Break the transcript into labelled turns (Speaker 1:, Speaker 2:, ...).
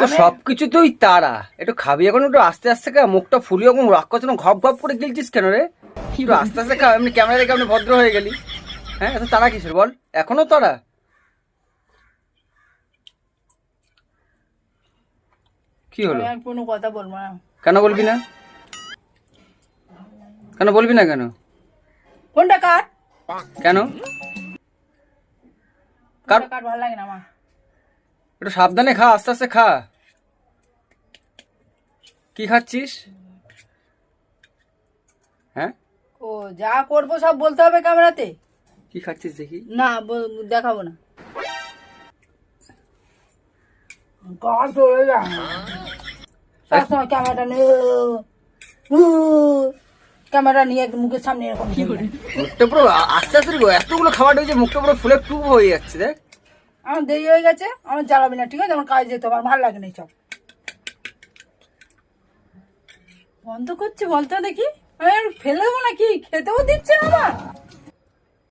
Speaker 1: তো সবকিছু তুই তারা, একটু খাবি এখন, একটু আস্তে আস্তে খা, মুখটা ফুলিয়ে এখন রাগ করছে না, ঘপ ঘপ করে গিলছিস কেন রে? একটু আস্তে আস্তে খা, এমনি ক্যামেরা দেখে আপনি ভদ্র হয়ে গেলি। হ্যাঁ, এত তারা কিসের বল, এখনো তারা? কি হলো?
Speaker 2: আমি আর কোনো কথা বলবো না।
Speaker 1: কেন বলবি না? কেন বলবি না কেন?
Speaker 2: কোনটা কাট?
Speaker 1: কেন কাট?
Speaker 2: কোনটা কাট ভালো লাগে না আমার।
Speaker 1: একটু সাবধানে খা, আস্তে আস্তে খা। কি খাচ্ছিস? হ্যাঁ,
Speaker 2: ও যা করবো সব বলতে হবে ক্যামেরাতে?
Speaker 1: কি খাচ্ছিস দেখি?
Speaker 2: না দেখাবো না। গাছ ধরে যা সবসময় ক্যামেরাটা নিয়ে ক্যামেরা নিয়ে একদম মুখের সামনে এরকম
Speaker 1: মুখটা পুরো আস্তে আস্তে এতগুলো খাবার হয়েছে, মুখটা পুরো ফুলে টুপ হয়ে যাচ্ছে দেখ।
Speaker 2: আমার দেরি হয়ে গেছে, আমার জ্বালাবি না, ঠিক আছে? আমার কাজ যেতে হবে, আমার ভালো লাগে না সব। বন্ধ করছে বলতো দেখি, আমি আর ফেলে দেবো নাকি? খেতেও দিচ্ছে না আমার।